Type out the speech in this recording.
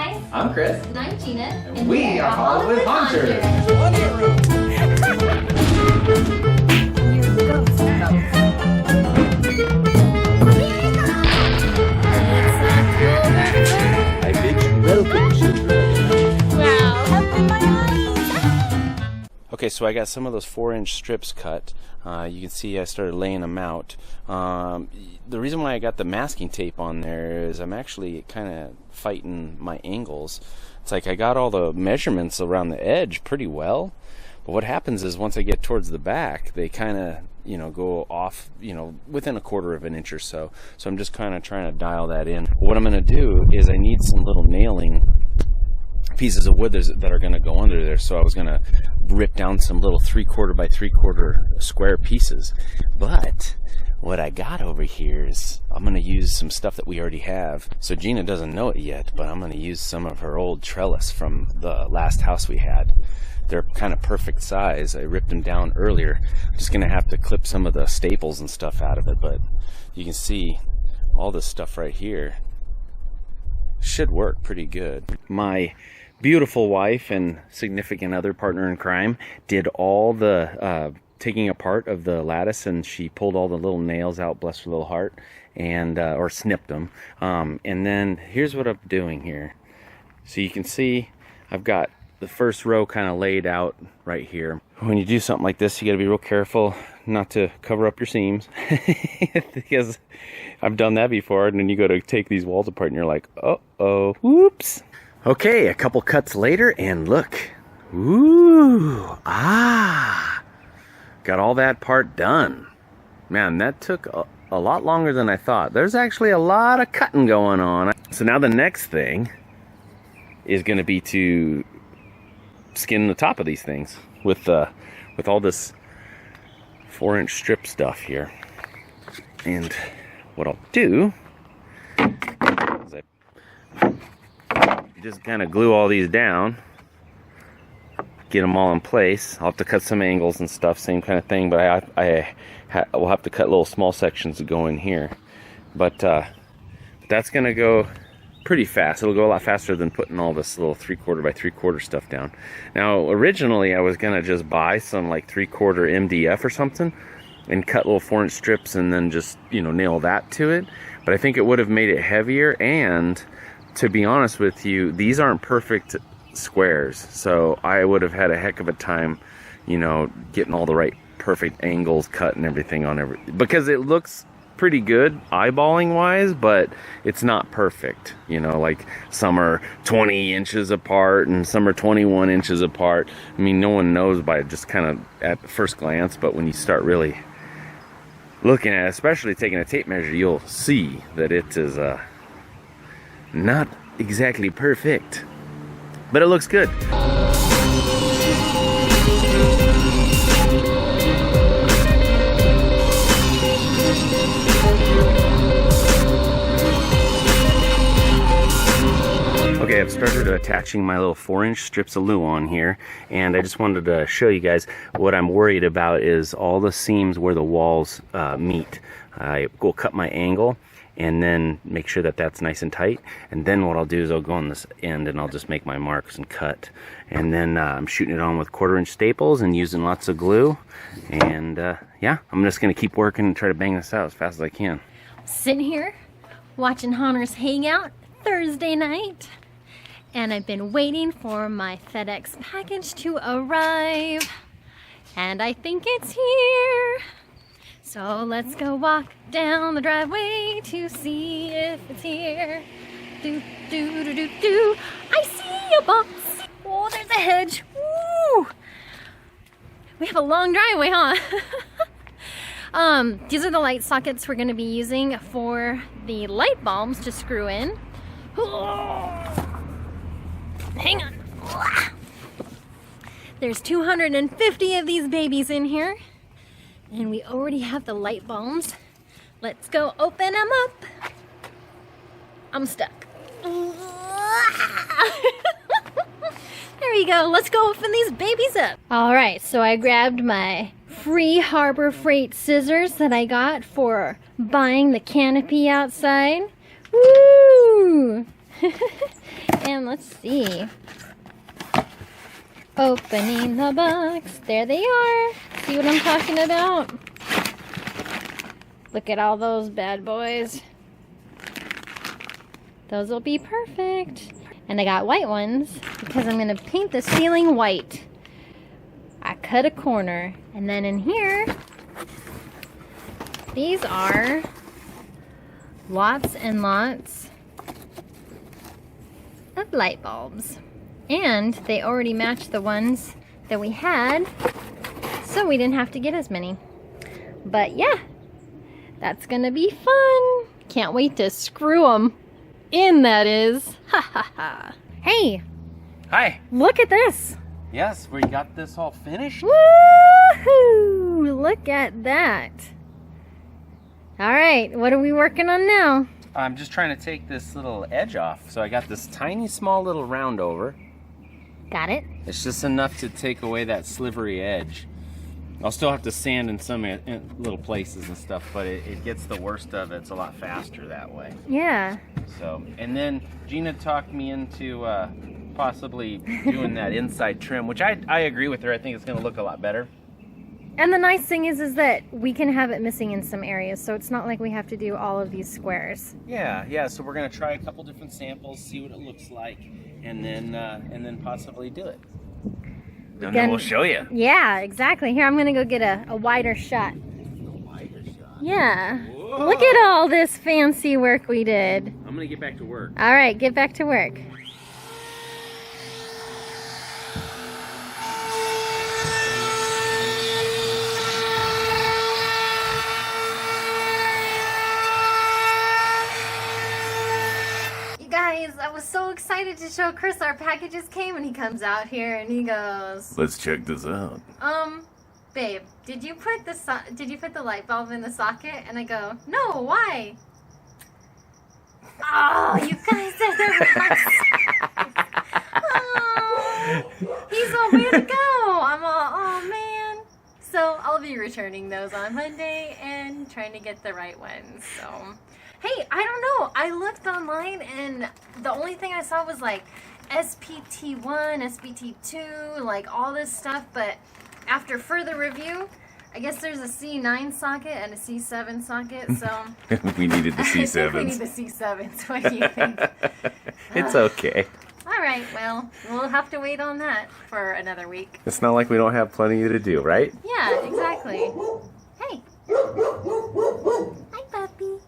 guys. I'm Chris. And I'm Gina. And we are Hollywood Haunters. I bid you welcome, children. Wow. Open my eyes. Okay, so I got some of those 4-inch strips cut. You can see I started laying them out. The reason why I got the masking tape on there is I'm actually kind of fighting my angles. It's like I got all the measurements around the edge pretty well, but what happens is once I get towards the back, they kind of, go off, within a 1/4 of an inch or so. So I'm just kind of trying to dial that in. What I'm going to do is I need some little nailing pieces of wood that are going to go under there, so I was going to rip down some little 3/4 by 3/4 square pieces. But what I got over here is I'm going to use some stuff that we already have. So Gina doesn't know it yet, but I'm going to use some of her old trellis from the last house we had. They're kind of perfect size. I ripped them down earlier. I'm just going to have to clip some of the staples and stuff out of it, but you can see all this stuff right here should work pretty good. My beautiful wife and significant other, partner in crime, did all the taking apart of the lattice, and she pulled all the little nails out, bless her little heart, and or snipped them. And then here's what I'm doing here. So you can see I've got the first row kind of laid out right here. When you do something like this, you got to be real careful not to cover up your seams because I've done that before, and then you go to take these walls apart and you're like, uh-oh, whoops. Okay, a couple cuts later, and look. Ooh, got all that part done. Man, that took a lot longer than I thought. There's actually a lot of cutting going on. So now the next thing is going to be to skin the top of these things with all this 4-inch strip stuff here. And what I'll do is you just kind of glue all these down, get them all in place. I'll have to cut some angles and stuff, same kind of thing, but I will have to cut little small sections to go in here. But that's gonna go pretty fast. It'll go a lot faster than putting all this little 3/4 by 3/4 stuff down. Now originally I was gonna just buy some like 3/4 MDF or something and cut little 4-inch strips and then just nail that to it, but I think it would have made it heavier, and to be honest with you, these aren't perfect squares, so I would have had a heck of a time getting all the right perfect angles cut and everything on because it looks pretty good eyeballing wise, but it's not perfect. Like some are 20 inches apart and some are 21 inches apart. I mean, no one knows by just kind of at first glance, but when you start really looking at it, especially taking a tape measure, you'll see that it is not exactly perfect, but it looks good. Okay, I've started attaching my little 4-inch strips of glue on here, and I just wanted to show you guys what I'm worried about is all the seams where the walls meet. I will cut my angle and then make sure that that's nice and tight, and then what I'll do is I'll go on this end and I'll just make my marks and cut, and then I'm shooting it on with 1/4-inch staples and using lots of glue, and yeah, I'm just gonna keep working and try to bang this out as fast as I can. Sitting here watching Haunters hang out Thursday night, and I've been waiting for my FedEx package to arrive, and I think it's here. So let's go walk down the driveway to see if it's here. Do, do, do, do, do. I see a box. Oh, there's a hedge. Woo! We have a long driveway, huh? These are the light sockets we're going to be using for the light bulbs to screw in. Hang on. There's 250 of these babies in here, and we already have the light bulbs. Let's go open them up. I'm stuck. There you go. Let's go open these babies up. All right, so I grabbed my free Harbor Freight scissors that I got for buying the canopy outside. Woo! And let's see. Opening the box. There they are. See what I'm talking about? Look at all those bad boys. Those will be perfect. And I got white ones because I'm going to paint the ceiling white. I cut a corner. And then in here, these are lots and lots of light bulbs. And they already match the ones that we had, so we didn't have to get as many. But yeah, that's gonna be fun. Can't wait to screw them in, that is. Ha ha ha. Hey, Hi. look at this. Yes, we got this all finished. Woohoo! Look at that. All right, what are we working on now? I'm just trying to take this little edge off. So I got this tiny, small little round over. Got it. It's just enough to take away that slivery edge. I'll still have to sand in some little places and stuff, but it gets the worst of it. It's a lot faster that way. Yeah. So, and then Gina talked me into possibly doing that inside trim, which I agree with her. I think it's going to look a lot better. And the nice thing is that we can have it missing in some areas, so it's not like we have to do all of these squares. Yeah. So we're going to try a couple different samples, see what it looks like, and then possibly do it. And then we'll show you. Yeah, exactly. Here, I'm going to go get a wider shot. Yeah. Whoa. Look at all this fancy work we did. I'm going to get back to work. All right, get back to work. Guys, I was so excited to show Chris our packages came, and he comes out here and he goes, Let's check this out. babe, did you put the light bulb in the socket? And I go, no, why? Oh, you guys are the best. Oh, he's all, way to go. I'm all, oh man. So I'll be returning those on Monday and trying to get the right ones. So, hey, I don't know. I looked online and the only thing I saw was like SPT1, SPT2, like all this stuff. But after further review, I guess there's a C9 socket and a C7 socket. So We needed the I think we C7s. need the C7s. What do you think? It's okay. All right, well, we'll have to wait on that for another week. It's not like we don't have plenty to do, right? Yeah, exactly. Hey. Hi, puppy.